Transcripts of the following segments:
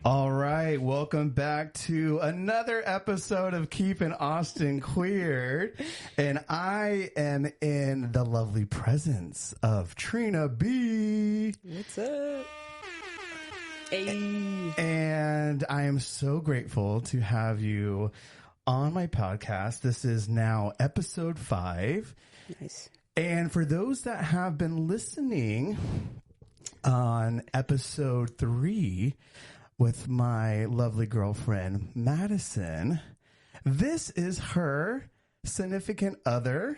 All right, welcome back to another episode of Keeping Austin Queer, and I am in the lovely presence of Trina B. What's up? Hey. And I am so grateful to have you on my podcast. This is now episode 5. Nice. And for those that have been listening on episode 3, with my lovely girlfriend, Madison. This is her significant other,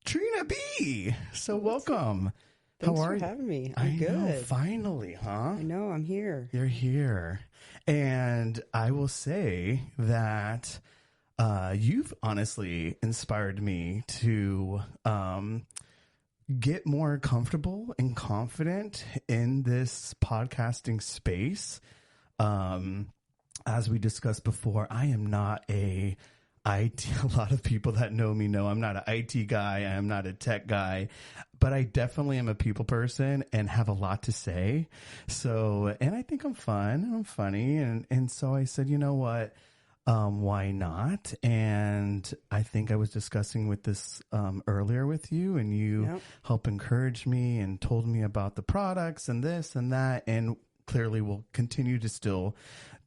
Trina B. So welcome. Thanks How are for you? having me. I I'm good. know, finally, huh? I know, I'm here. You're here. And I will say that you've honestly inspired me to get more comfortable and confident in this podcasting space. As we discussed before, I am not a IT. A lot of people that know me know I'm not an IT guy. I am not a tech guy, but I definitely am a people person and have a lot to say. So, and I think I'm fun and I'm funny. And so I said, you know what? Why not? And I think I was discussing with this, earlier with you, and you helped encourage me and told me about the products and this and that. And clearly will continue to still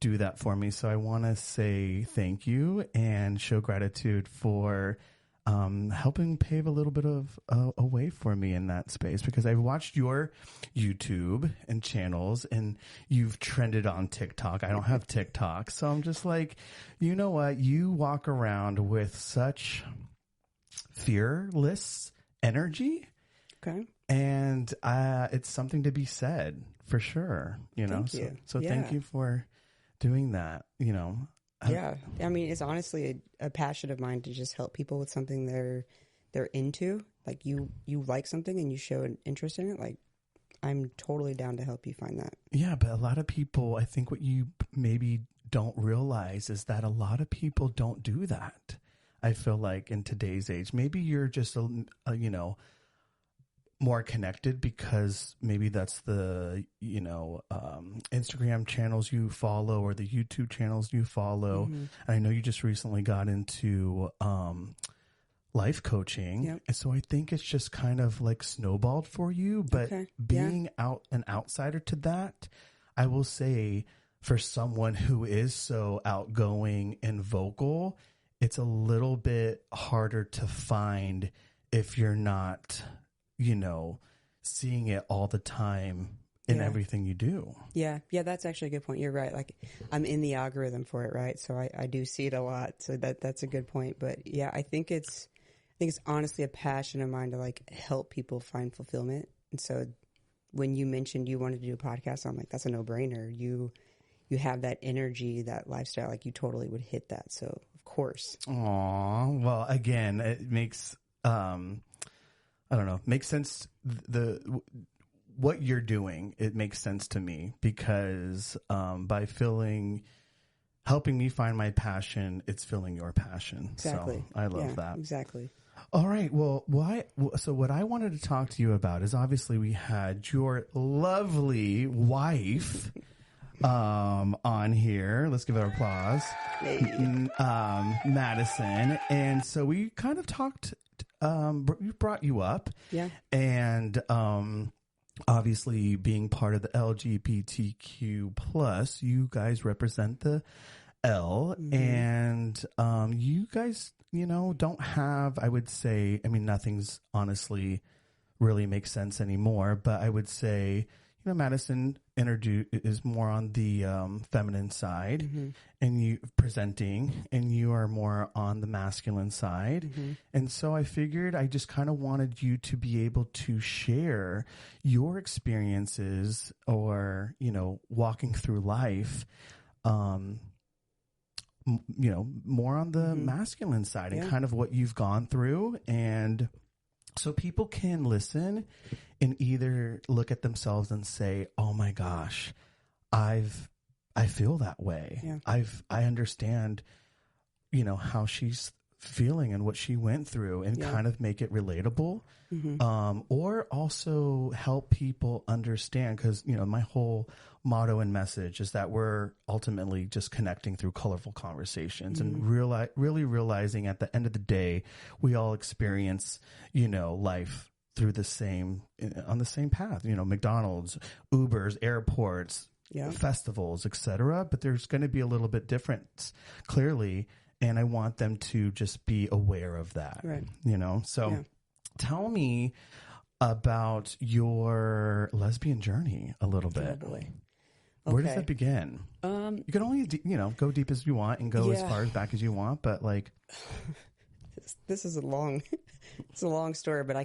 do that for me. So I want to say thank you and show gratitude for helping pave a little bit of a way for me in that space, because I've watched your YouTube and channels and you've trended on TikTok. I don't have TikTok. So I'm just like, you know what? You walk around with such fearless energy. Okay. And it's something to be said for sure, you know. Thank you. So thank you for doing that, you know. Yeah. I mean, it's honestly a passion of mine to just help people with something they're into. Like you like something and you show an interest in it. Like I'm totally down to help you find that. Yeah, but a lot of people, I think what you maybe don't realize is that a lot of people don't do that. I feel like in today's age, maybe you're just you know, more connected because maybe that's the, you know, Instagram channels you follow or the YouTube channels you follow. Mm-hmm. And I know you just recently got into life coaching. Yep. And so I think it's just kind of like snowballed for you. But being an outsider to that, I will say for someone who is so outgoing and vocal, it's a little bit harder to find if you're not, you know, seeing it all the time in everything you do. Yeah. Yeah. That's actually a good point. You're right. Like I'm in the algorithm for it. Right. So I do see it a lot. So that's a good point. But yeah, I think it's honestly a passion of mine to like help people find fulfillment. And so when you mentioned you wanted to do a podcast, I'm like, that's a no brainer. You have that energy, that lifestyle, like you totally would hit that. So of course. Aw, well, again, it makes, I don't know, makes sense. What you're doing, it makes sense to me because by helping me find my passion, it's filling your passion. Exactly. So I love that. Exactly. All right. Well, so what I wanted to talk to you about is obviously we had your lovely wife on here. Let's give her applause. Hey. Madison. And so we kind of talked. We brought you up, and obviously being part of the LGBTQ plus, you guys represent the L, and you guys, you know, don't have. I would say, I mean, nothing's honestly really makes sense anymore, but I would say, you know, Madison is more on the feminine side, and you presenting, and you are more on the masculine side. And so I figured I just kind of wanted you to be able to share your experiences or, you know, walking through life, you know, more on the masculine side and kind of what you've gone through. And so people can listen and either look at themselves and say, oh my gosh, I feel that way. Yeah. I understand, you know, how she's feeling and what she went through and kind of make it relatable, or also help people understand, because, you know, my whole motto and message is that we're ultimately just connecting through colorful conversations and really realizing at the end of the day, we all experience, you know, life through on the same path, you know, McDonald's, Ubers, airports, festivals, etc. But there's going to be a little bit difference, clearly. And I want them to just be aware of that, you know? So tell me about your lesbian journey a little bit. Oh boy. Where does that begin? You can only, you know, go deep as you want and go as far as back as you want, but like, this is a long story, but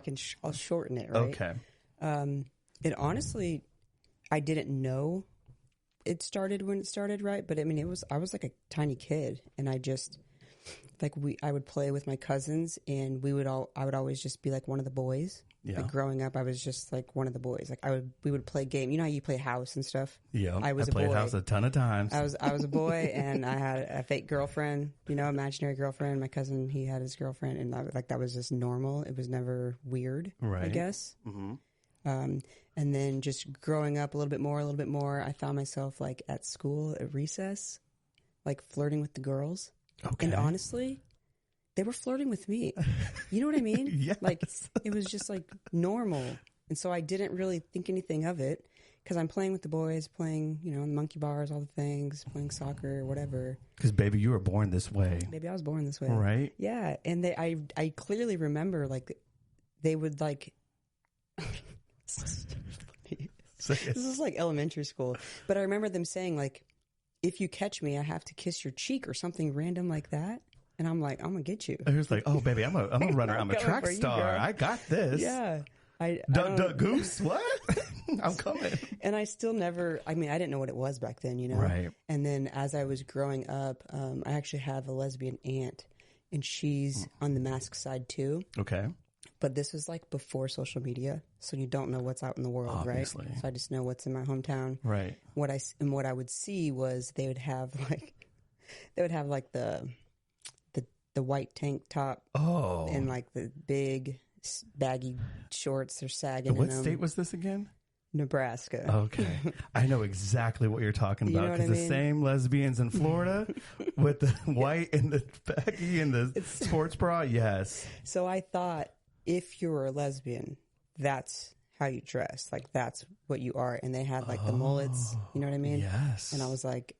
I'll shorten it. Right. Okay. It honestly, I didn't know it started when it started. Right. But I mean, I was like a tiny kid, and I just I would play with my cousins, and I would always just be like one of the boys. Yeah. Like growing up, I was just like one of the boys. Like we would play game. You know how you play house and stuff? Yeah. I played house a ton of times. I was a boy, and I had a fake girlfriend, you know, imaginary girlfriend. My cousin, he had his girlfriend, and that was just normal. It was never weird, I guess. Mm-hmm. And then just growing up a little bit more, I found myself like at school at recess, like flirting with the girls. Okay. And honestly, they were flirting with me. You know what I mean? Yes. Like, it was just like normal. And so I didn't really think anything of it, because I'm playing with the boys, playing, you know, in the monkey bars, all the things, playing soccer, whatever. Because, baby, you were born this way. Baby, I was born this way. Right? Yeah. And I clearly remember, like, they would, like, this is like elementary school. But I remember them saying, like, if you catch me, I have to kiss your cheek or something random like that. And I'm like, I'm going to get you. He was like, oh, baby, I'm a runner. I'm a track star. I got this. Yeah. Duck goose, what? I'm coming. And I still never, I mean, I didn't know what it was back then, you know? Right. And then as I was growing up, I actually have a lesbian aunt, and she's on the mask side too. Okay. But this was like before social media, so you don't know what's out in the world, obviously. Right? So I just know what's in my hometown. Right. What I would see was they would have like the white tank top. Oh. And like the big baggy shorts are sagging. What state was this again? Nebraska. Okay. I know exactly what you're talking about, because the same lesbians in Florida with the white and the baggy and the sports bra. Yes. So I thought, if you're a lesbian, that's how you dress. Like, that's what you are. And they had like the mullets, you know what I mean? Yes. And I was like,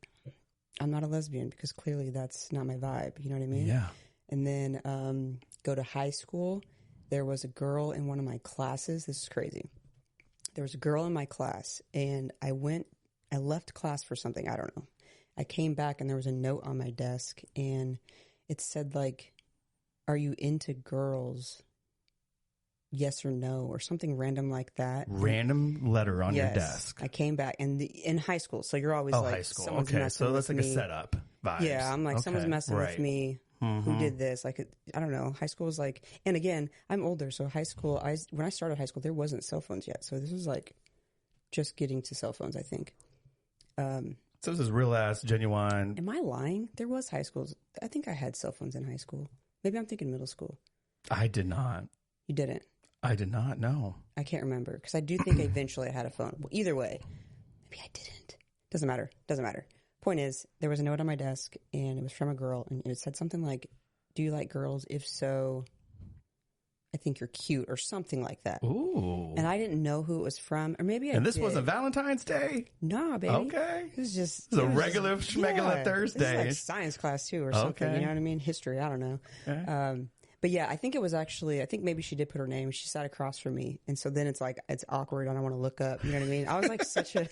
I'm not a lesbian, because clearly that's not my vibe. You know what I mean? Yeah. And then go to high school. There was a girl in one of my classes. This is crazy. There was a girl in my class, and I left class for something. I don't know. I came back, and there was a note on my desk, and it said, like, are you into girls? Yes or no, or something random like that. Random letter on your desk. I came back, and in high school, so you're always like, high school. Okay, so that's like a setup vibe. Yeah, I'm like, someone's messing with me. Mm-hmm. Who did this? Like, I don't know. High school is like, and again, I'm older, so high school. When I started high school, there wasn't cell phones yet, so this was like just getting to cell phones, I think. So this is real ass, genuine. Am I lying? There was high schools. I think I had cell phones in high school. Maybe I'm thinking middle school. I did not. You didn't? I did not, no. I can't remember, because I do think eventually I had a phone. Well, either way, maybe I didn't. Doesn't matter. Point is, there was a note on my desk, and it was from a girl, and it said something like, do you like girls? If so, I think you're cute, or something like that. Ooh. And I didn't know who it was from, or maybe I did. And this wasn't Valentine's Day? Nah, baby. Okay. It was just... It was a regular schmegular Thursday. It was like science class, too, or something. You know what I mean? History, I don't know. Okay. But yeah, I think it was actually, I think maybe she did put her name. She sat across from me. And so then it's like, it's awkward. I don't want to look up. You know what I mean? I was like such a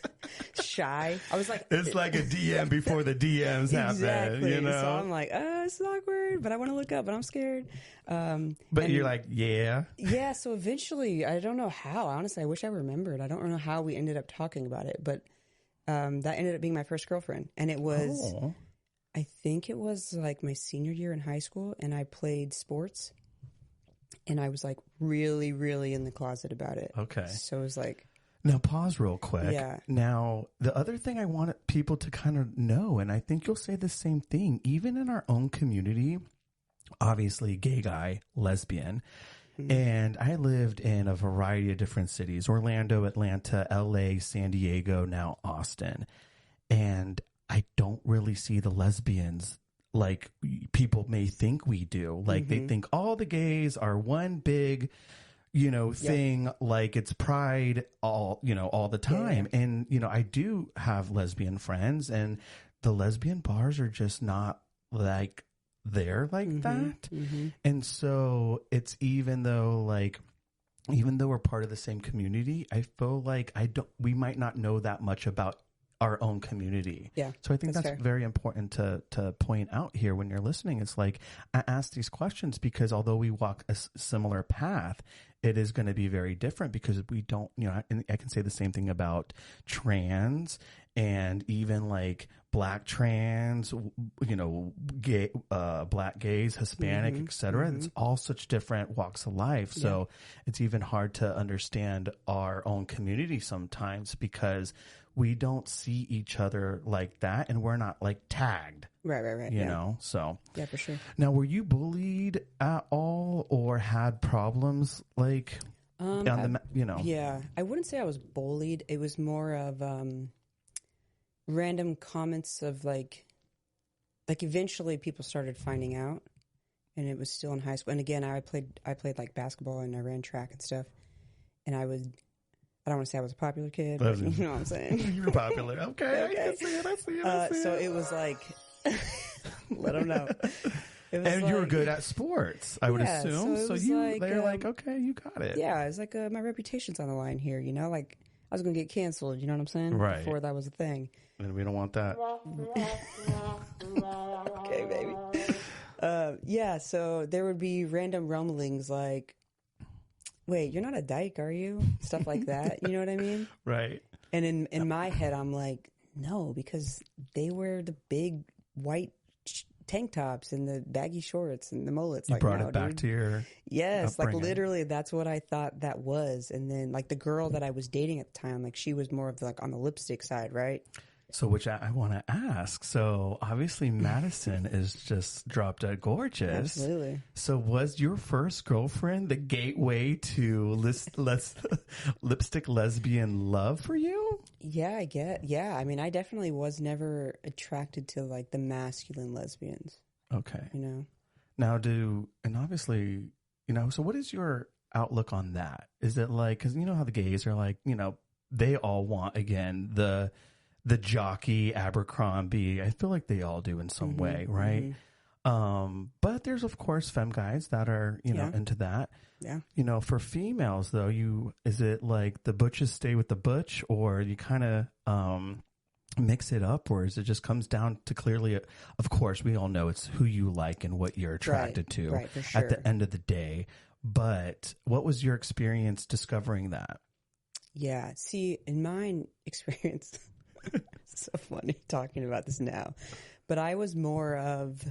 shy. I was like. It's like a DM before the DMs happen, you know? So I'm like, it's awkward, but I want to look up, but I'm scared. But you're like, yeah. Yeah. So eventually, I don't know how. Honestly, I wish I remembered. I don't know how we ended up talking about it. But that ended up being my first girlfriend. And it was. Oh. I think it was like my senior year in high school, and I played sports, and I was like really, really in the closet about it. Okay. So it was like. Now pause real quick. Yeah. Now, the other thing I want people to kind of know, and I think you'll say the same thing, even in our own community, obviously gay guy, lesbian. And I lived in a variety of different cities, Orlando, Atlanta, LA, San Diego, now Austin. And I don't really see the lesbians like people may think we do. Like they think all the gays are one big, thing, like it's pride all the time. Yeah. And, I do have lesbian friends, and the lesbian bars are just not like they're like that. And so it's even though we're part of the same community, I feel like we might not know that much about our own community. Yeah. So I think that's fair. very important to point out here when you're listening. It's like, I ask these questions because although we walk a similar path, it is going to be very different because we don't, I can say the same thing about trans and even like black trans, gay, black gays, Hispanic, etc. It's all such different walks of life. So it's even hard to understand our own community sometimes because we don't see each other like that, and we're not like tagged. Right. You know, so. Yeah, for sure. Now, were you bullied at all or had problems like Yeah, I wouldn't say I was bullied. It was more of random comments of like eventually people started finding out, and it was still in high school. And again, I played like basketball and I ran track and stuff. And I don't want to say I was a popular kid, but you know what I'm saying. You were popular. Okay. I see it. So it was like, let them know. It was and you were good at sports, I would assume. So they're like, okay, you got it. Yeah, it's like my reputation's on the line here, like I was going to get canceled, you know what I'm saying? Right. Before that was a thing. And we don't want that. Okay, baby. Yeah, so there would be random rumblings like, wait, you're not a dyke, are you? Stuff like that. You know what I mean? Right. And in my head, I'm like, no, because they wear the big white tank tops and the baggy shorts and the mullets. You brought it back to your upbringing. Like literally that's what I thought that was. And then like the girl that I was dating at the time, like she was more of like on the lipstick side, right? So, which I want to ask. So, obviously, Madison is just drop dead gorgeous. Absolutely. So, was your first girlfriend the gateway to lipstick lesbian love for you? Yeah, Yeah, I mean, I definitely was never attracted to like the masculine lesbians. Okay. Now, and obviously, so what is your outlook on that? Is it like, because you know how the gays are like, they all want, again, the jockey Abercrombie. I feel like they all do in some way, right? But there's of course femme guys that are into that. Yeah. For females though, is it like the butches stay with the butch, or you kind of mix it up, or is it just comes down to clearly? Of course, we all know it's who you like and what you're attracted to right, for sure. at the end of the day. But what was your experience discovering that? Yeah. See, in my experience. It's so funny talking about this now, but I was more of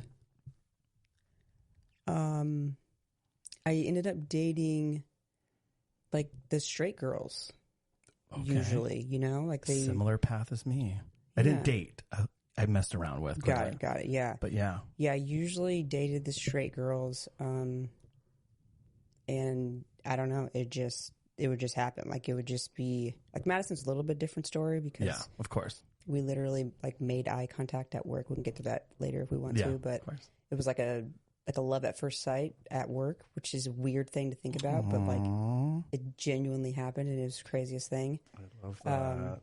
I ended up dating like the straight girls. Okay. Usually, like they similar path as me. I didn't date. I messed around with. Got it. Yeah. But yeah. Yeah, I usually dated the straight girls. And I don't know, it would just happen. Like it would just be like Madison's a little bit different story because of course we literally like made eye contact at work. We can get to that later if we want to, but it was like a love at first sight at work, which is a weird thing to think about, but like it genuinely happened and it was the craziest thing. I love that.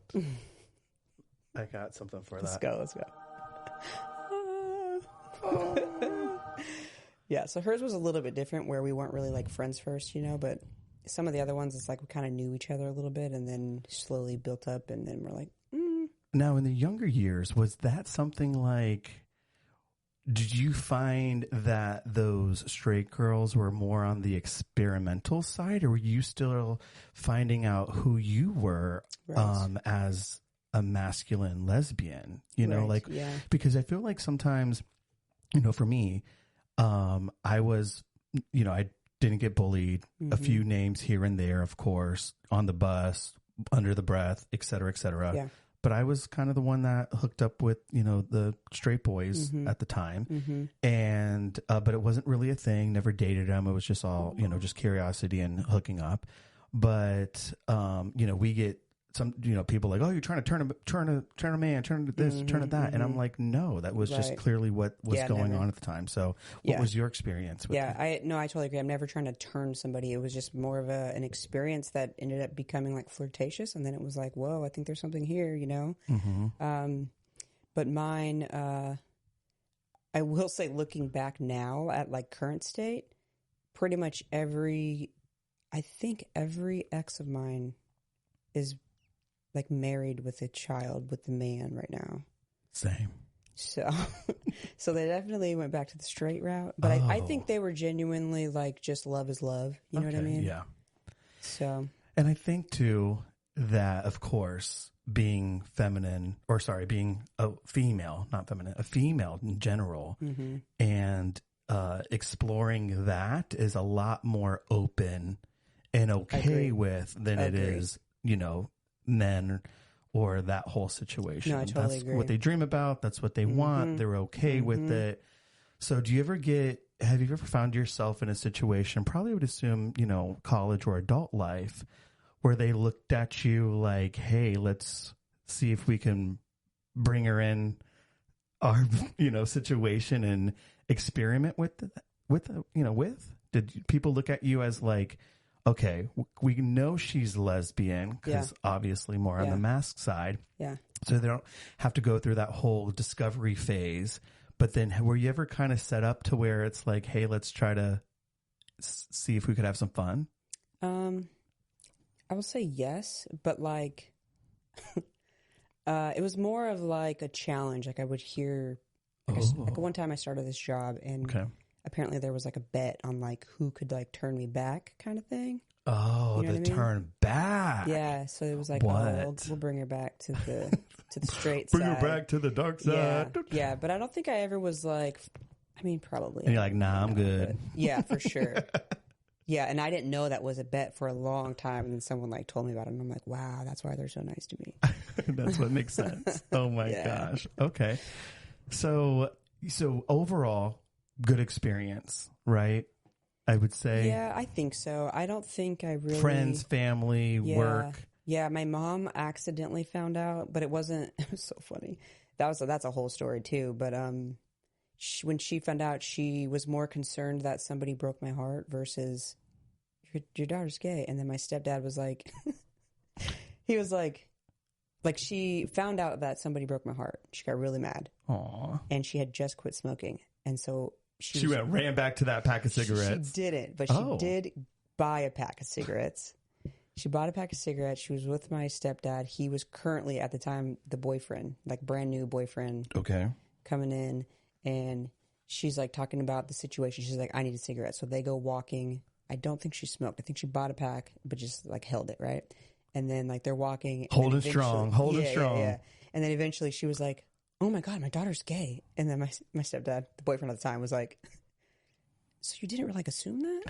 I got something for that. Let's go. Yeah, so hers was a little bit different where we weren't really like friends first, but some of the other ones, it's like we kind of knew each other a little bit and then slowly built up and then we're like, Now, in the younger years, was that something like, did you find that those straight girls were more on the experimental side, or were you still finding out who you were as a masculine lesbian? Because I feel like sometimes, for me, I was, I didn't get bullied. A few names here and there, of course, on the bus, under the breath, et cetera, et cetera. Yeah. but I was kind of the one that hooked up with, the straight boys at the time. And, but it wasn't really a thing. Never dated them. It was just all, just curiosity and hooking up. But, we get some, people like, oh, you're trying to turn a man, turn to this, turn to that. And I'm like, no, that was just clearly what was going on at the time. So what was your experience with it? I totally agree. I'm never trying to turn somebody. It was just more of an experience that ended up becoming like flirtatious. And then it was like, whoa, I think there's something here, But mine, I will say, looking back now at like current state, pretty much every ex of mine is like married with a child with the man right now. Same. So they definitely went back to the straight route. But I think they were genuinely like, just love is love. You know what I mean? Yeah. So. And I think too that, of course, being a female, not feminine, a female in general, and exploring that is a lot more open and okay with than it is, men or that whole situation. No, I totally That's agree. what they dream about. That's what they want. They're okay with it. So have you ever found yourself in a situation, probably would assume, college or adult life, where they looked at you like, hey, let's see if we can bring her in our, situation and experiment with? Did people look at you as like, okay, we know she's lesbian because obviously more on the mask side. Yeah. So they don't have to go through that whole discovery phase. But then were you ever kind of set up to where it's like, hey, let's try to see if we could have some fun? I will say yes, but like, it was more of like a challenge. Like I would hear, like one time I started this job and apparently there was like a bet on like who could like turn me back kind of thing. Oh, the turn back. Yeah. So it was like, we'll bring her back to the straight bring side. Bring her back to the dark side. Yeah. But I don't think I ever was like, I mean, probably. And you're like, nah, I'm good. Yeah, for sure. Yeah. And I didn't know that was a bet for a long time. And then someone like told me about it and I'm like, wow, that's why they're so nice to me. That's what makes sense. Oh my gosh. Okay. So overall, good experience, right? I would say. Yeah, I think so. I don't think I really... Friends, family, work. Yeah, my mom accidentally found out, but it was so funny. That's a whole story too. But when she found out, she was more concerned that somebody broke my heart versus your daughter's gay. And then my stepdad was like, he was like she found out that somebody broke my heart. She got really mad. Aww. And she had just quit smoking. And so she ran back to that pack of cigarettes. She didn't, but she did buy a pack of cigarettes. She bought a pack of cigarettes. She was with my stepdad. He was currently, at the time, the boyfriend, like brand new boyfriend. Okay. Coming in, and she's like talking about the situation. She's like, I need a cigarette. So they go walking. I don't think she smoked. I think she bought a pack, but just like held it, right? And then like they're walking. Holding strong. Yeah. And then eventually she was like, oh my God, my daughter's gay. And then my stepdad, the boyfriend at the time, was like, so you didn't like assume that?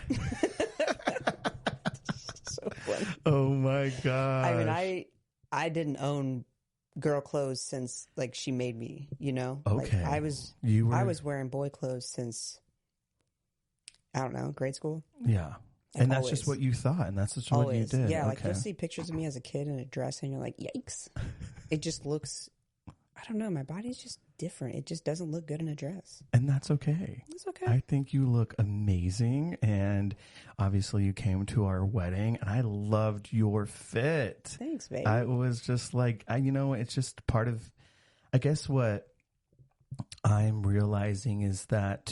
So funny. Oh my God. I mean, I didn't own girl clothes since like she made me, Okay. Like, I was wearing boy clothes since, I don't know, grade school. Yeah. Like and that's always. just what you thought, and that's just what you did. Yeah, like you'll see pictures of me as a kid in a dress and you're like, yikes. It just looks, I don't know, my body's just different. It just doesn't look good in a dress. And that's okay. It's okay. I think you look amazing, and obviously you came to our wedding, and I loved your fit. Thanks, baby. I was just like, it's just part of, I guess what I'm realizing is that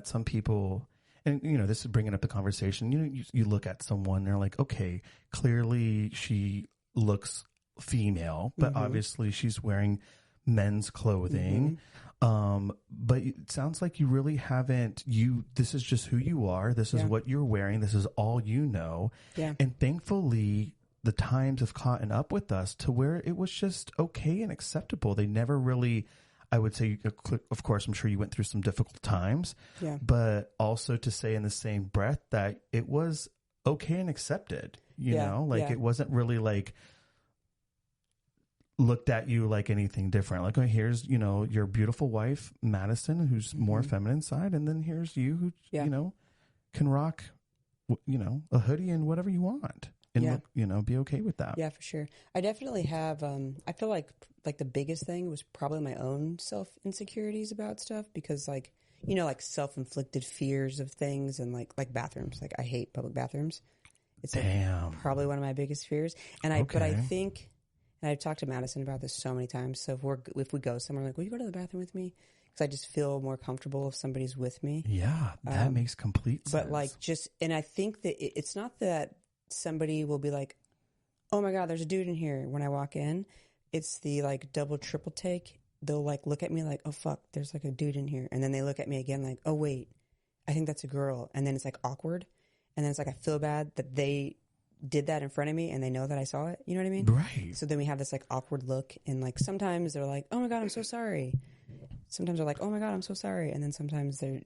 some people, and this is bringing up the conversation, you look at someone and they're like, okay, clearly she looks female, but obviously she's wearing men's clothing. But it sounds like you really haven't, this is just who you are. This is what you're wearing. This is all you know. Yeah. And thankfully the times have caught up with us to where it was just okay and acceptable. They never really, I would say, of course, I'm sure you went through some difficult times, but also to say in the same breath that it was okay and accepted, it wasn't really like looked at you like anything different. Like, oh, here's, you know, your beautiful wife, Madison, who's more feminine side. And then here's you who, you know, can rock, you know, a hoodie and whatever you want. And, look, you know, be okay with that. Yeah, for sure. I definitely have, I feel like the biggest thing was probably my own self-insecurities about stuff because, like, you know, like self-inflicted fears of things and like bathrooms. Like, I hate public bathrooms. It's like probably one of my biggest fears. And but I think, and I've talked to Madison about this so many times. So if we go somewhere, like, will you go to the bathroom with me? Because I just feel more comfortable if somebody's with me. Yeah, that makes complete sense. But like and I think that it's not that somebody will be like, oh my God, there's a dude in here when I walk in. It's the like double, triple take. They'll like look at me like, oh fuck, there's like a dude in here. And then they look at me again like, oh wait, I think that's a girl. And then it's like awkward. And then it's like, I feel bad that they did that in front of me and they know that I saw it. You know what I mean? Right. So then we have this like awkward look and like sometimes they're like, oh my God, I'm so sorry. Sometimes they're like, oh my God, I'm so sorry. And then sometimes they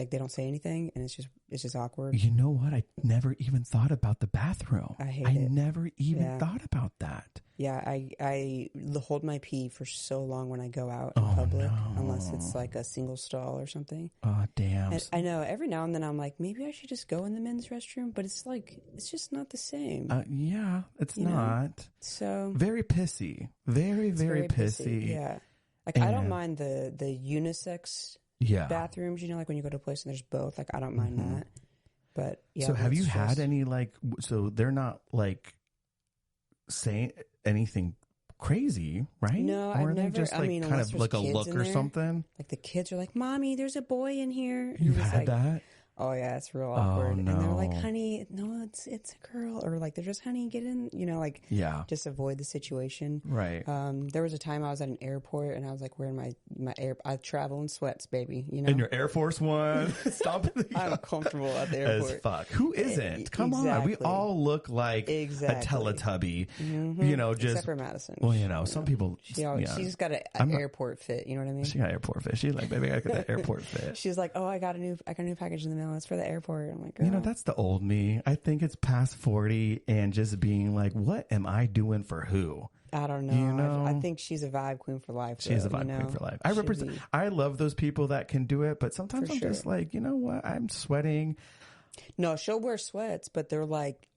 don't say anything and it's just awkward. You know what? I never even thought about the bathroom. I never even thought about that. Yeah, I hold my pee for so long when I go out in public, unless it's like a single stall or something. Oh, damn. And I know every now and then I'm like, maybe I should just go in the men's restroom, but it's like, it's just not the same. Yeah, it's not. So very pissy. Very, very pissy. Yeah. Like, I don't mind the unisex bathrooms, you know, like when you go to a place and there's both. Like, I don't mind that. But, yeah. So have you had any, like, so they're not, like, saying anything crazy, right? No, or I've never. They just, like, I mean, kind of like a look or something? Like, the kids are like, Mommy, there's a boy in here. And You've had that? Oh yeah, it's real awkward. Oh, no. And they're like, honey, no, it's a girl. Or like, they're just, honey, get in, you know, like, just avoid the situation. Right. There was a time I was at an airport and I was like wearing my I travel in sweats, baby, you know. In your Air Force One. Stop it. I'm comfortable at the airport. As fuck. Who isn't? Come on. We all look like a Teletubby. You know, just. Except for Madison. Well, you know, some people. She's got an airport fit, you know what I mean? She got airport fit. She's like, baby, I got that airport fit. She's like, oh, I got a new package in the mail. It's for the airport. I'm like, girl. You know, that's the old me. I think it's past 40 and just being like, what am I doing for who? I don't know. You know? I think she's a vibe queen for life. She's a vibe queen for life. I love those people that can do it, but sometimes I'm just like, you know what? I'm sweating. No, she'll wear sweats, but they're like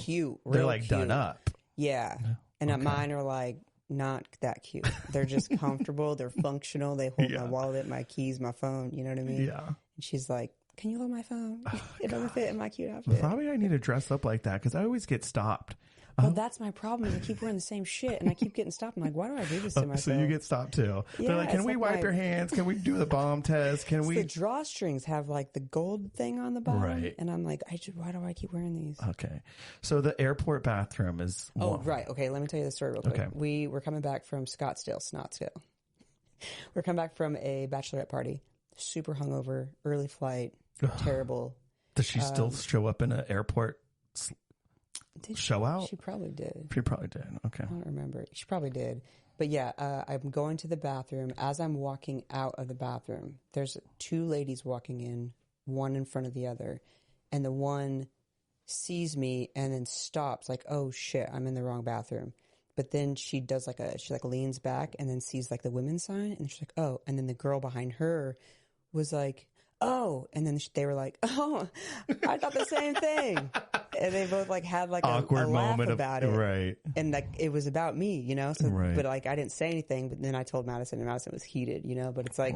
cute. They're like cute. done up. Yeah. And mine are like not that cute. They're just comfortable. They're functional. They hold my wallet, my keys, my phone. You know what I mean? Yeah. And she's like, can you hold my phone? It doesn't fit in my cute outfit. Probably I need to dress up like that because I always get stopped. Well, that's my problem. Is I keep wearing the same shit and I keep getting stopped. I'm like, why do I do this to myself? So you get stopped too. Yeah, they're like, can we wipe your hands? Can we do the bomb test? Can we? The drawstrings have like the gold thing on the bottom. Right. And I'm like, why do I keep wearing these? Okay. So the airport bathroom is. Right. Okay. Let me tell you the story real quick. Okay. We were coming back from Scottsdale. We're coming back from a bachelorette party. Super hungover, early flight, terrible. Does she still show up in an airport show out? She probably did. She probably did. Okay. I don't remember. She probably did. But yeah, I'm going to the bathroom. As I'm walking out of the bathroom, there's two ladies walking in, one in front of the other. And the one sees me and then stops like, oh shit, I'm in the wrong bathroom. But then she does she leans back and then sees like the women's sign and she's like, oh. And then the girl behind her was like, oh. And then they were like, oh, I thought the same thing. And they both like had like awkward a laugh moment about it. Right. And like it was about me, you know? So, but like I didn't say anything, but then I told Madison and Madison was heated, you know? But it's like,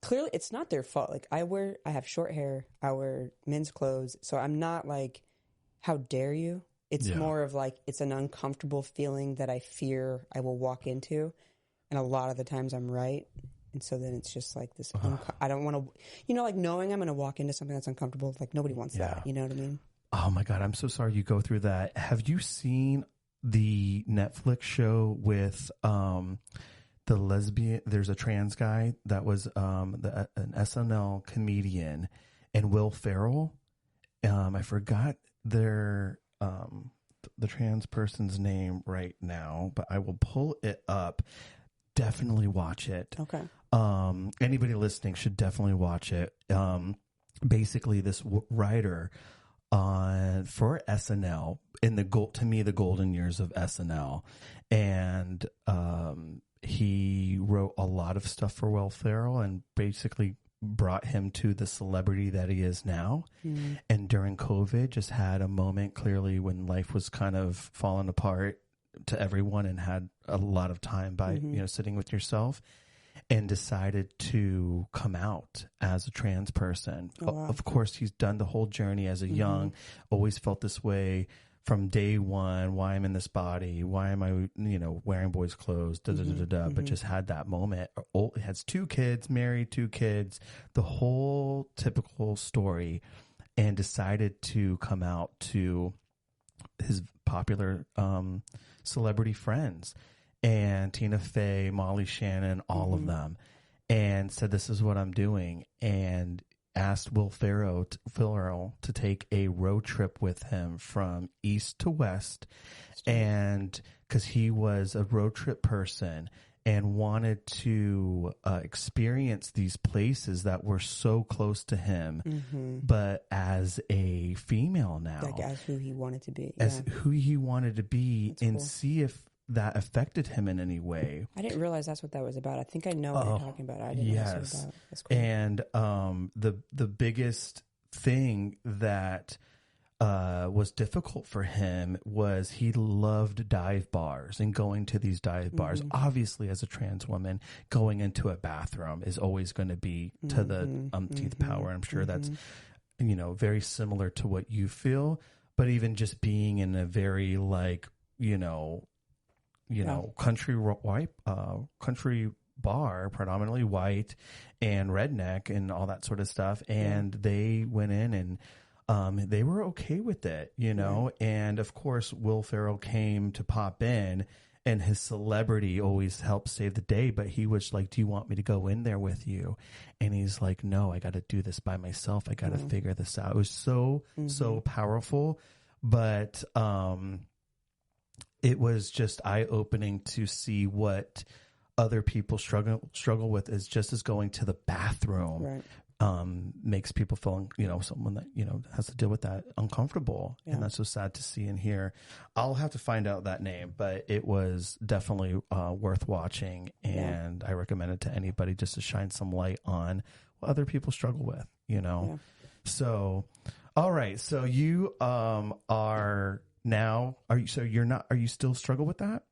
clearly it's not their fault. Like I have short hair. I wear men's clothes. So I'm not like, how dare you? It's more of like, it's an uncomfortable feeling that I fear I will walk into. And a lot of the times I'm right. And so then it's just like this, I don't want to, you know, like knowing I'm going to walk into something that's uncomfortable. Like nobody wants that. You know what I mean? Oh my God. I'm so sorry you go through that. Have you seen the Netflix show with the lesbian? There's a trans guy that was an SNL comedian and Will Ferrell. I forgot the trans person's name right now, but I will pull it up. Definitely watch it. Okay. Anybody listening should definitely watch it. Basically, this writer for SNL in to me, the golden years of SNL. And he wrote a lot of stuff for Will Ferrell and basically brought him to the celebrity that he is now. And during COVID, just had a moment clearly when life was kind of falling apart to everyone, and had a lot of time by, sitting with yourself, and decided to come out as a trans person. Oh, wow. Of course, he's done the whole journey as a young, always felt this way from day one, why I'm in this body, why am I, wearing boys' clothes, but just had that moment. Has 2 kids, married, 2 kids, the whole typical story, and decided to come out to his popular celebrity friends, and Tina Fey, Molly Shannon, all of them, and said, this is what I'm doing, and asked Will Ferrell to take a road trip with him from east to west, and because he was a road trip person and wanted to experience these places that were so close to him, but as a female now, like as who he wanted to be, That's and cool. See if that affected him in any way. I didn't realize that's what that was about. I think I know what you're talking about. I didn't know what it was about. That's cool. And the biggest thing that was difficult for him was he loved dive bars and going to these dive bars. Obviously, as a trans woman, going into a bathroom is always going to be to the umpteenth power. I'm sure that's, very similar to what you feel. But even just being in a very country bar, predominantly white and redneck and all that sort of stuff. And they went in and they were okay with it, and of course Will Ferrell came to pop in, and his celebrity always helps save the day. But he was like, do you want me to go in there with you? And he's like, no, I got to do this by myself. I got to figure this out. It was so powerful, but it was just eye-opening to see what other people struggle with, is just as going to the bathroom makes people feel, someone that, has to deal with that uncomfortable. Yeah. And that's so sad to see and hear. I'll have to find out that name, but it was definitely worth watching. And I recommend it to anybody just to shine some light on what other people struggle with, Yeah. So, all right. So you are now, are you still struggle with that?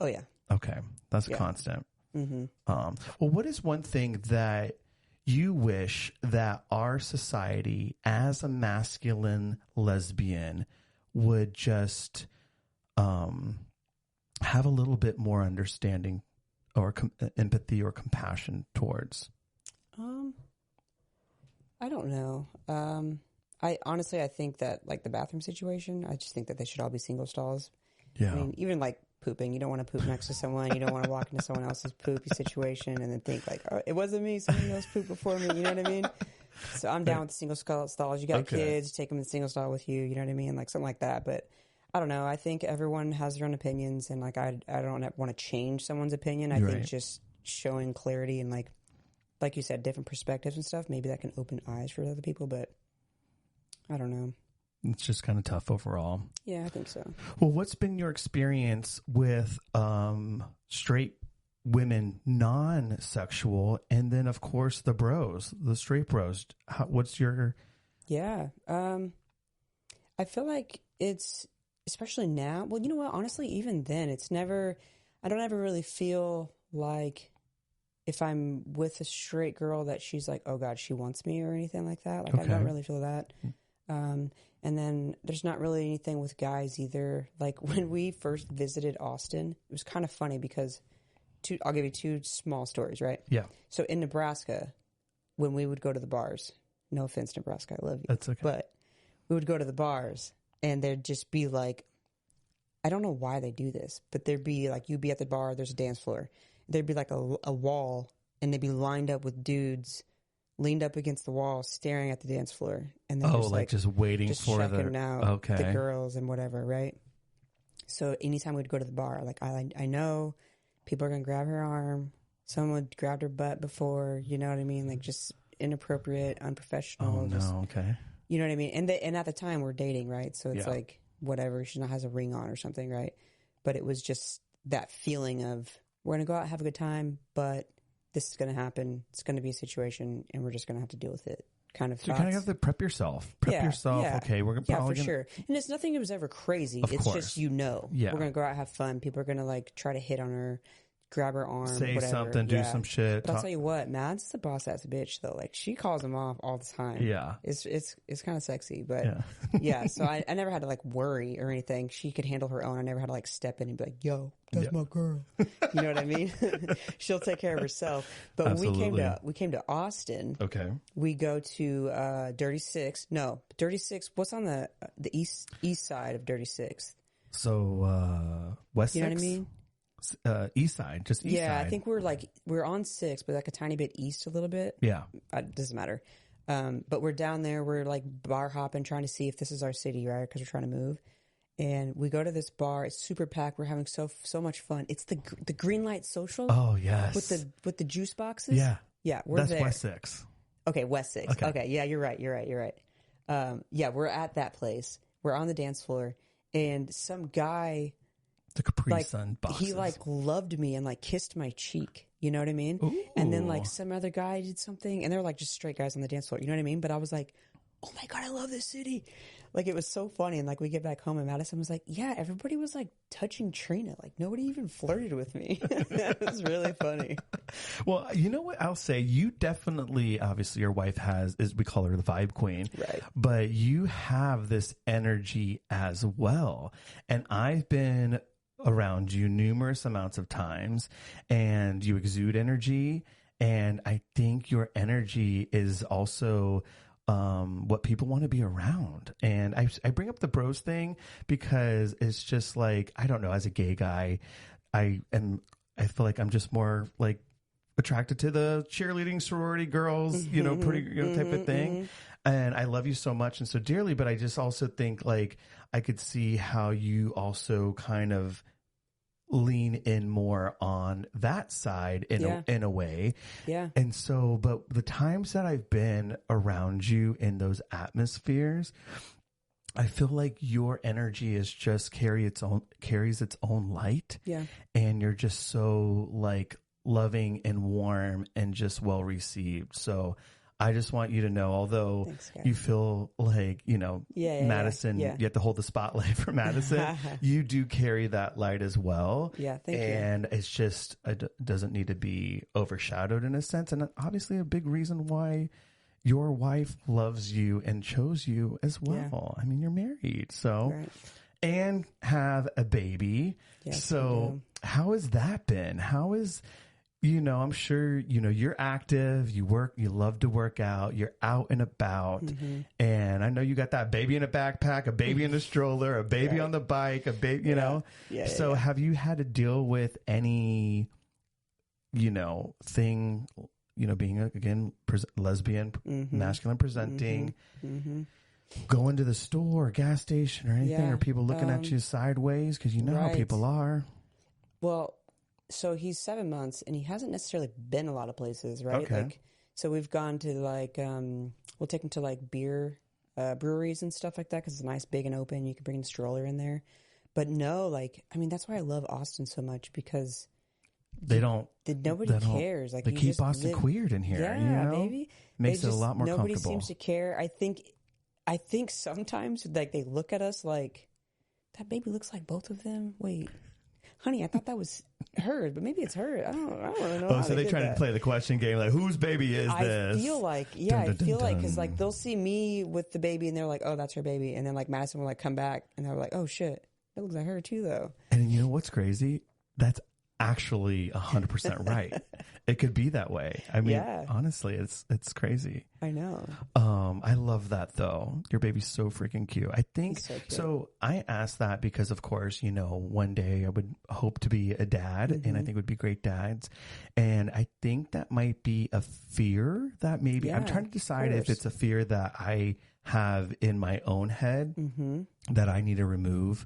Oh yeah. Okay. That's constant. Well, what is one thing that you wish that our society as a masculine lesbian would just have a little bit more understanding or empathy or compassion towards? I don't know. I think that, like, the bathroom situation, I just think that they should all be single stalls. Yeah. I mean, even like pooping, you don't want to poop next to someone. You don't want to walk into someone else's poopy situation and then think like, oh, it wasn't me. Somebody else pooped before me. You know what I mean? So I'm down with the single stalls. You got kids, take them in the single stall with you. You know what I mean? Like something like that. But I don't know. I think everyone has their own opinions, and like I don't want to change someone's opinion. I think just showing clarity and like you said, different perspectives and stuff, maybe that can open eyes for other people. But I don't know. It's just kind of tough overall. Yeah, I think so. Well, what's been your experience with straight women, non-sexual, and then, of course, the straight bros? What's your... Yeah. I feel like it's, especially now, well, you know what? Honestly, even then, I don't ever really feel like if I'm with a straight girl that she's like, oh, God, she wants me or anything like that. Like, I don't really feel that. And then there's not really anything with guys either. Like when we first visited Austin, it was kind of funny because I'll give you 2 small stories, right? Yeah. So in Nebraska, when we would go to the bars, no offense, Nebraska, I love you. That's okay. But we would go to the bars and there'd just be like, I don't know why they do this, but there'd be like, you'd be at the bar, there's a dance floor. There'd be like a wall and they'd be lined up with dudes leaned up against the wall, staring at the dance floor, and then just waiting for the girls and whatever, right? So anytime we'd go to the bar, like I know people are gonna grab her arm, someone grabbed her butt before, you know what I mean? Like just inappropriate, unprofessional. Oh no, okay. You know what I mean? And at the time we're dating, right? So it's like, whatever, she has a ring on or something, right? But it was just that feeling of, we're going to go out, have a good time, but this is going to happen. It's going to be a situation, and we're just going to have to deal with it. Kind of. So you kind of have to prep yourself. Okay, we're gonna for sure. And it's nothing that was ever crazy. It's just we're gonna go out, have fun. People are gonna like try to hit on her, grab her arm, say whatever. something, do some shit. But I'll tell you what, Mads the boss ass bitch though. Like she calls him off all the time. Yeah, it's kind of sexy, but So I never had to like worry or anything. She could handle her own. I never had to like step in and be like, "Yo, that's my girl." You know what I mean? She'll take care of herself. But Absolutely. we came to Austin. Okay, we go to Dirty Six. No, Dirty Six. What's on the east side of Dirty Six? So West. You know 6? what I mean? East side, just east side. Yeah, I think we're on 6, but like a tiny bit east a little bit. Yeah. It doesn't matter. But we're down there. We're like bar hopping, trying to see if this is our city, right? Because we're trying to move. And we go to this bar. It's super packed. We're having so much fun. It's the Green Light Social. Oh yes. With the juice boxes. Yeah. Yeah. That's there. West 6. Okay, West 6. Okay. Yeah, you're right. Yeah, we're at that place. We're on the dance floor, and some guy. The Capri Sun boxes. He like loved me and like kissed my cheek. You know what I mean? Ooh. And then like some other guy did something, and they were like just straight guys on the dance floor. You know what I mean? But I was like, oh my God, I love this city. Like it was so funny. And like we get back home and Madison was like, yeah, everybody was like touching Trina. Like nobody even flirted with me. It was really funny. Well, you know what I'll say? You definitely, obviously your wife we call her the vibe queen. Right. But you have this energy as well. And I've been around you numerous amounts of times, and you exude energy, and I think your energy is also what people want to be around. And I bring up the bros thing because it's just like, I don't know, as a gay guy, I feel like I'm just more like attracted to the cheerleading sorority girls, pretty type of thing. And I love you so much and so dearly, but I just also think like I could see how you also kind of lean in more on that side in a way. Yeah. And so, but the times that I've been around you in those atmospheres, I feel like your energy is just carries its own light. Yeah. And you're just so like loving and warm and just well received. So I just want you to know, although you feel like, Madison, you have to hold the spotlight for Madison, you do carry that light as well. Yeah, thank you. And it's just, it doesn't need to be overshadowed in a sense. And obviously a big reason why your wife loves you and chose you as well. Yeah. I mean, you're married, so, and have a baby. Yes, so how has that been? How is... I'm sure, you're active, you work, you love to work out, you're out and about. Mm-hmm. And I know you got that baby in a backpack, a baby in a stroller, a baby on the bike, a baby, So have you had to deal with any, thing, being, again, lesbian, masculine presenting, going to the store, gas station or anything, or people looking at you sideways? Because how people are. Well, so he's 7 months and he hasn't necessarily been a lot of places, right? Okay. Like, so we've gone to like, we'll take him to like breweries and stuff like that because it's nice, big and open. You can bring the stroller in there. But no, like, I mean, that's why I love Austin so much because nobody cares. Like, they keep Austin queered in here. Yeah, baby. Makes it a lot more nobody comfortable. Nobody seems to care. I think sometimes like they look at us like, that baby looks like both of them. Wait. Honey, I thought that was hers, but maybe it's her. I don't really know. Oh, so they try to play the question game, like, whose baby is this? I feel like, because like they'll see me with the baby and they're like, oh, that's her baby. And then like Madison will like come back and they're like, oh shit, it looks like her too though. And you know what's crazy? That's actually 100% right. It could be that way. I mean, honestly, it's crazy. I know. I love that though. Your baby's so freaking cute. I think so. I asked that because, of course, one day I would hope to be a dad, and I think would be great dads. And I think that might be a fear that maybe I'm trying to decide if it's a fear that I have in my own head that I need to remove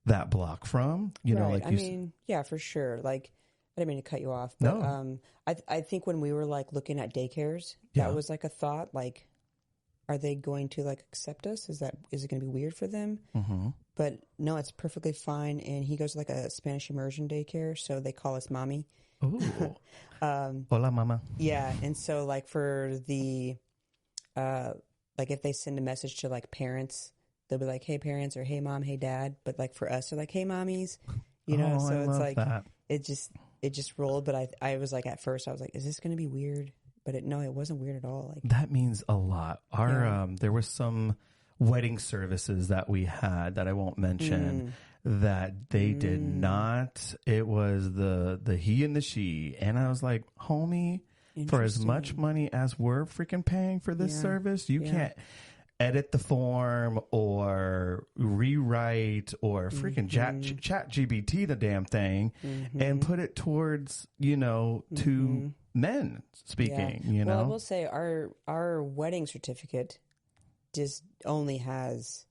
that block from, like I mean, yeah, for sure. Like, I didn't mean to cut you off, but no. I think when we were like looking at daycares, that was like a thought, like are they going to like accept us? Is it going to be weird for them? Mm-hmm. But no, it's perfectly fine. And he goes to like a Spanish immersion daycare, so they call us mommy. Ooh. Hola, mama. Yeah, and so like for the, like if they send a message to like parents, they'll be like, "Hey parents," or "Hey mom," "Hey dad." But like for us, they're like, "Hey mommies," you know. So I it's love like that. it just rolled. But I was like at first I was like, "Is this going to be weird?" But it wasn't weird at all. Like That means a lot. There was some wedding services that we had that I won't mention that they did not. It was the he and the she, and I was like, homie, for as much money as we're freaking paying for this service, you can't edit the form or rewrite or freaking chat GBT the damn thing and put it towards, two men speaking, Well, I will say our wedding certificate just only has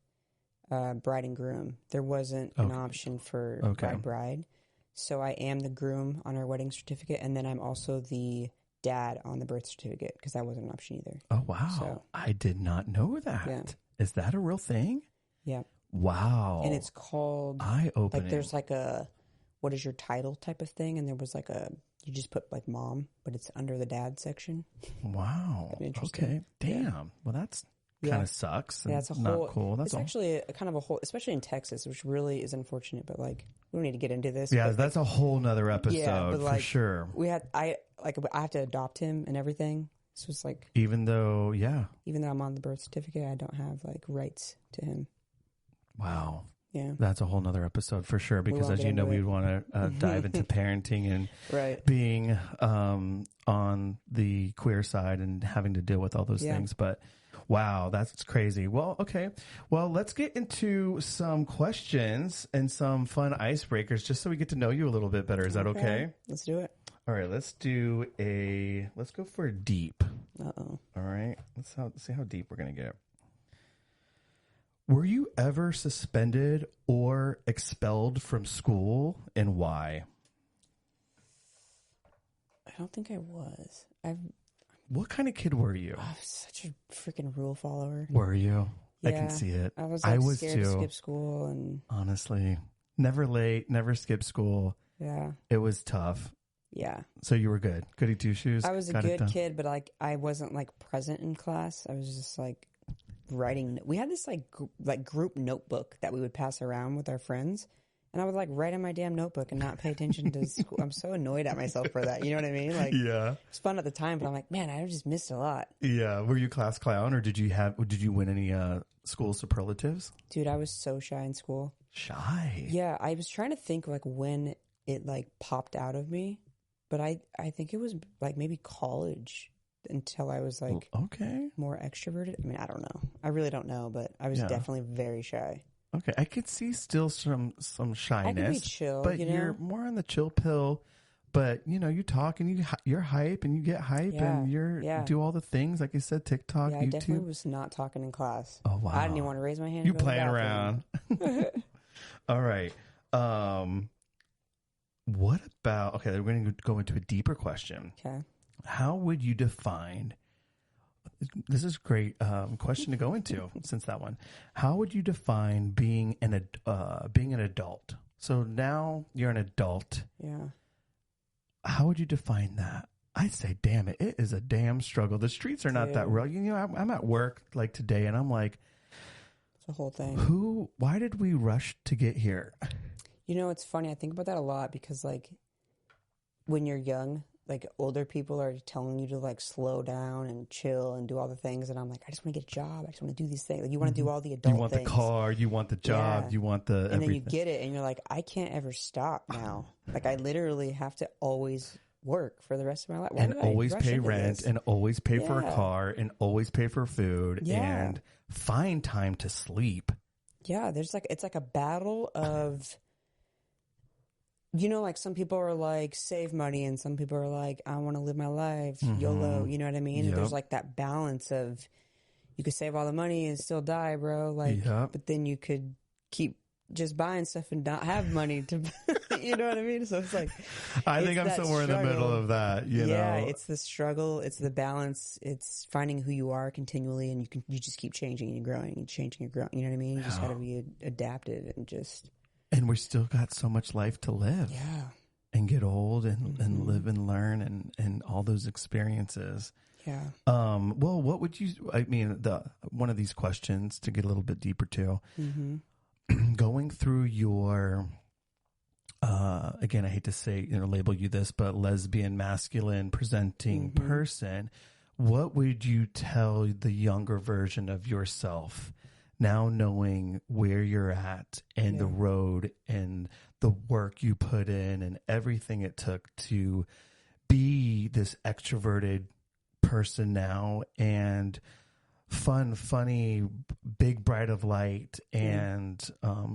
bride and groom. There wasn't an option for bride. So I am the groom on our wedding certificate, and then I'm also the dad on the birth certificate because that wasn't an option either. Oh, wow. So, I did not know that. Yeah. Is that a real thing? Yeah. Wow. And it's called eye-opening. Like there's like a what is your title type of thing, and there was like you just put like mom, but it's under the dad section. Wow. Okay. Damn. Yeah. Well, that's kind of sucks. Yeah, it's not cool. It's actually a kind of a whole, especially in Texas, which really is unfortunate. But like, we don't need to get into this. Yeah, that's a whole nother episode for sure. I have to adopt him and everything. This was like even though I'm on the birth certificate, I don't have like rights to him. Wow. Yeah, that's a whole nother episode for sure. Because as you know, we'd want to dive into parenting and being on the queer side and having to deal with all those things. But wow, that's crazy. Well, okay. Well, let's get into some questions and some fun icebreakers just so we get to know you a little bit better. Is that okay? Let's do it. All right, let's go for deep. Uh-oh. All right, let's see how deep we're going to get. Were you ever suspended or expelled from school, and why? I don't think I was. What kind of kid were you? I was such a freaking rule follower. Were you? Yeah, I can see it. I was scared too. to skip school, and honestly, never late, never skip school. Yeah, it was tough. Yeah. So you were good. Goody two shoes. I was a good kid, but like I wasn't like present in class. I was just like writing. We had this like group notebook that we would pass around with our friends, and I would like write in my damn notebook and not pay attention to school. I'm so annoyed at myself for that. You know what I mean? Like, yeah, it was fun at the time, but I'm like, man, I just missed a lot. Yeah. Were you class clown, or did you win any school superlatives? Dude, I was so shy in school. Shy. Yeah, I was trying to think like when it like popped out of me, but I think it was like maybe college until I was like more extroverted. I mean, I don't know. I really don't know, but I was definitely very shy. Okay, I could see still some shyness. I can be chill, but you're more on the chill pill. But you talk and you're hype and you get hype and you do all the things like you said, TikTok, yeah, YouTube. I definitely was not talking in class. Oh wow! I didn't even want to raise my hand. You playing around? All right. What about? Okay, we're going to go into a deeper question. Okay. How would you define? This is a great question to go into since that one. How would you define being an adult? So now you're an adult. Yeah. How would you define that? I'd say, damn it, it is a damn struggle. The streets are not that real. I'm at work like today, and I'm like, it's a whole thing. Why did we rush to get here? It's funny. I think about that a lot because, like, when you're young, like, older people are telling you to, like, slow down and chill and do all the things. And I'm like, I just want to get a job. I just want to do these things. Like, you want to do all the adult things. You want the car. You want the job. You want the And then you get it, and you're like, I can't ever stop now. Like, I literally have to always work for the rest of my life. And always pay rent and always pay for a car and always pay for food and find time to sleep. Yeah, it's like a battle of... like some people are like, save money, and some people are like, I want to live my life, YOLO, you know what I mean? Yep. There's like that balance of, you could save all the money and still die, bro. Like, but then you could keep just buying stuff and not have money to, you know what I mean? So it's like, I think I'm somewhere in the middle of that, you know? Yeah, it's the struggle, it's the balance, it's finding who you are continually, and you just keep changing and growing and changing and growing, you know what I mean? You just got to be adaptive and just. And we still got so much life to live. Yeah. And get old and live and learn and all those experiences. Yeah. Well, what would you, one of these questions to get a little bit deeper too, going through your, again, I hate to say, label you this, but lesbian, masculine presenting person, what would you tell the younger version of yourself now, knowing where you're at and the road and the work you put in and everything it took to be this extroverted person now and fun, funny, big, bright of light, and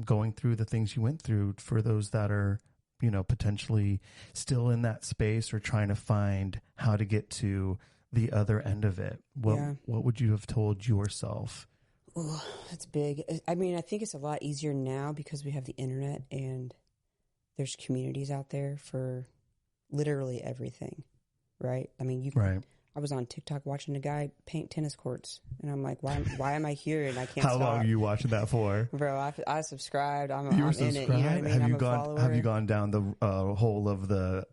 going through the things you went through for those that are, potentially still in that space or trying to find how to get to the other end of it. What would you have told yourself? Oh, that's big. I mean, I think it's a lot easier now because we have the internet and there's communities out there for literally everything, right? I mean, I was on TikTok watching a guy paint tennis courts, and I'm like, why am I here and I can't How stop? long are you watching that for? Bro, I subscribed. I'm subscribed? in it. You know what I mean? Have you gone down the whole of the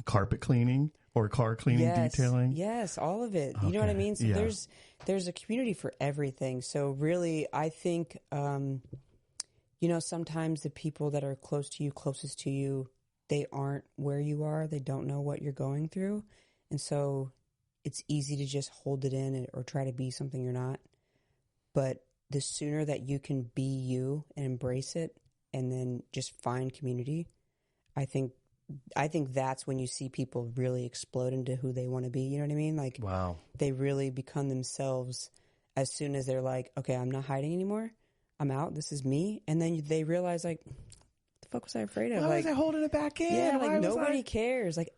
carpet cleaning or car cleaning detailing? Yes, all of it. You know what I mean? So there's a community for everything. So really, I think, sometimes the people that are closest to you, they aren't where you are. They don't know what you're going through. And so it's easy to just hold it in or try to be something you're not. But the sooner that you can be you and embrace it and then just find community, I think that's when you see people really explode into who they want to be. You know what I mean? Like, wow, they really become themselves as soon as they're like, okay, I'm not hiding anymore. I'm out. This is me. And then they realize, like, what the fuck was I afraid of? Why was I holding it back in? Yeah, like, nobody cares. Like,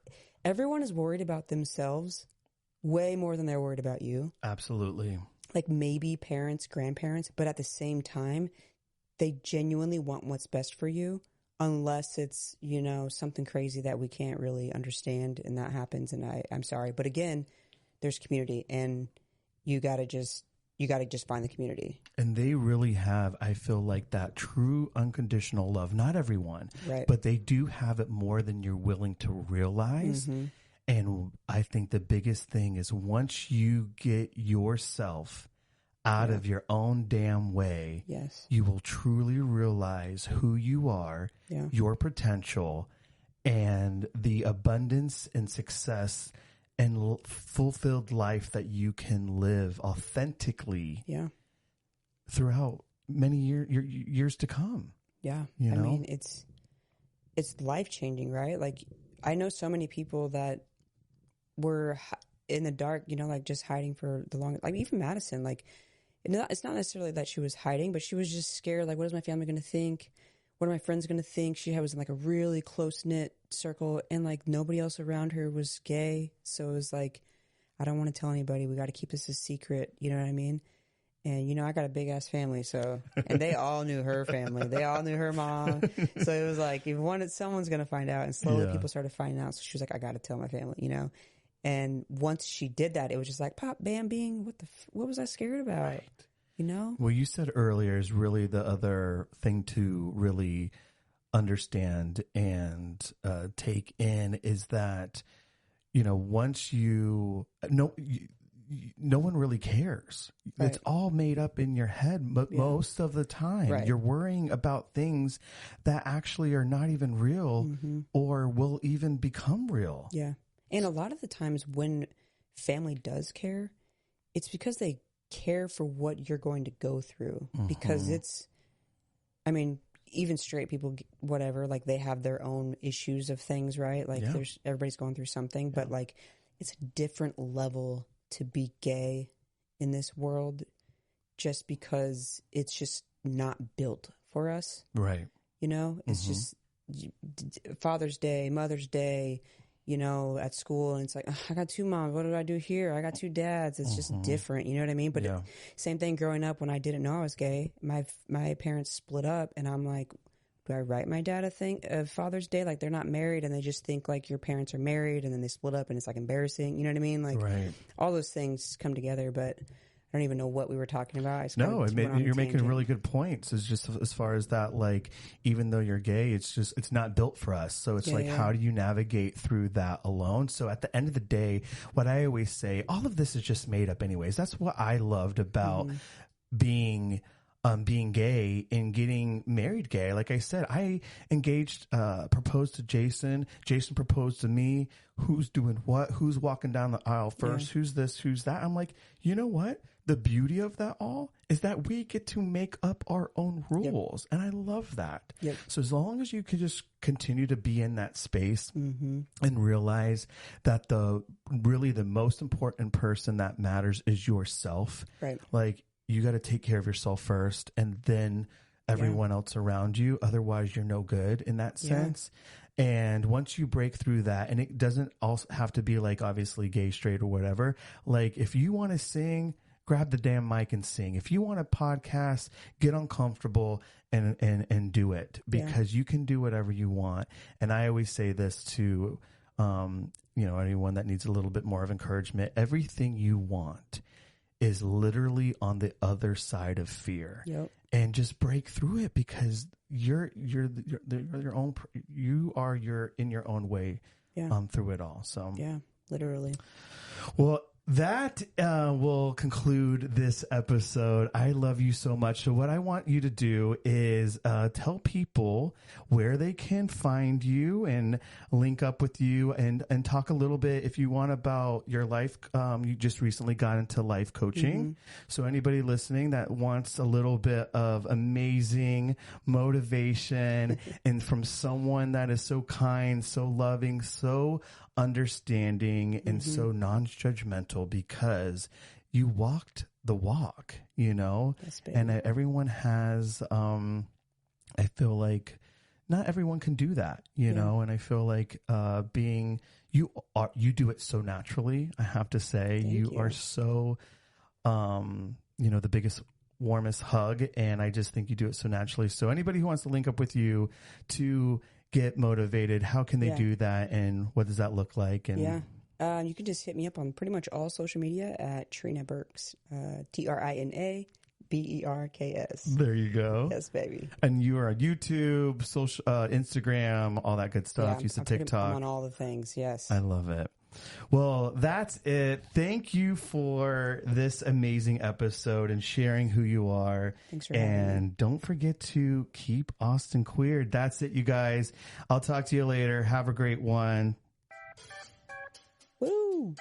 everyone is worried about themselves way more than they're worried about you. Absolutely. Like, maybe parents, grandparents, but at the same time, they genuinely want what's best for you. Unless it's, something crazy that we can't really understand and that happens. And I'm sorry. But again, there's community and you got to just find the community. And they really have, I feel like, that true unconditional love. Not everyone, right, but they do have it more than you're willing to realize. And I think the biggest thing is once you get yourself out of your own damn way, you will truly realize who you are, your potential, and the abundance and success and fulfilled life that you can live authentically throughout many years to come. Yeah. I mean, it's life-changing, right? Like, I know so many people that were in the dark, like just hiding for the longest, like even Madison, like, it's not necessarily that she was hiding, but she was just scared. Like, what is my family going to think? What are my friends going to think? She was in like a really close knit circle and like nobody else around her was gay. So it was like, I don't want to tell anybody. We got to keep this a secret. You know what I mean? And, I got a big ass family. So, and they all knew her family. They all knew her mom. So it was like, someone's going to find out. And slowly people started finding out. So she was like, I got to tell my family, And once she did that, it was just like, pop, bam, bing. What was I scared about? Right. Well, you said earlier is really the other thing to really understand and take in is that, once no one really cares. Right. It's all made up in your head most of the time. Right. You're worrying about things that actually are not even real or will even become real. Yeah. And a lot of the times when family does care, it's because they care for what you're going to go through. Because even straight people, whatever, like they have their own issues of things, right? Like everybody's going through something, but like it's a different level to be gay in this world just because it's just not built for us. Right. It's just Father's Day, Mother's Day, at school, and it's like, I got two moms. What do I do here? I got two dads. It's just different. You know what I mean? But same thing growing up when I didn't know I was gay. My parents split up, and I'm like, do I write my dad a thing of Father's Day? Like, they're not married and they just think like your parents are married and then they split up and it's like embarrassing. You know what I mean? Like, Right. all those things come together, but I don't even know what we were talking about. I just No, kinda went on a you're making tangent. really good points. It's just as far as that, like, even though you're gay, it's not built for us. So it's like, how do you navigate through that alone? So at the end of the day, what I always say, all of this is just made up anyways. That's what I loved about being gay and getting married gay. Like I said, I proposed to Jason. Jason proposed to me. Who's doing what? Who's walking down the aisle first? Who's this? Who's that? I'm like, you know what? The beauty of that all is that we get to make up our own rules. And I love that. So as long as you can just continue to be in that space and realize that the most important person that matters is yourself. Right. Like, you got to take care of yourself first and then everyone else around you. Otherwise, you're no good in that sense. And once you break through that, and it doesn't also have to be like obviously gay, straight, or whatever. Like, if you want to sing, grab the damn mic and sing. If you want to podcast, get uncomfortable and do it, because you can do whatever you want. And I always say this to, anyone that needs a little bit more of encouragement. Everything you want is literally on the other side of fear. And just break through it, because you're your own, you are in your own way through it all. So literally. Well, that will conclude this episode. I love you so much. So what I want you to do is tell people where they can find you and link up with you, and talk a little bit, if you want, about your life. You just recently got into life coaching. So anybody listening that wants a little bit of amazing motivation and from someone that is so kind, so loving, so understanding, and so non-judgmental, because you walked the walk, Yes, and everyone has, I feel like not everyone can do that, know, and I feel like, you do it so naturally. I have to say, you are so, the biggest, warmest hug. And I just think you do it so naturally. So anybody who wants to link up with you to get motivated, how can they do that, and what does that look like? And you can just hit me up on pretty much all social media at Trina Burks, TrinaBerks. There you go. Yes, baby. And you are on YouTube, social, Instagram, all that good stuff. You said TikTok. I'm on all the things. Yes, I love it. Well, that's it. Thank you for this amazing episode and sharing who you are. Thanks for having me. And don't forget to keep Austin queer. That's it, you guys. I'll talk to you later. Have a great one. Woo!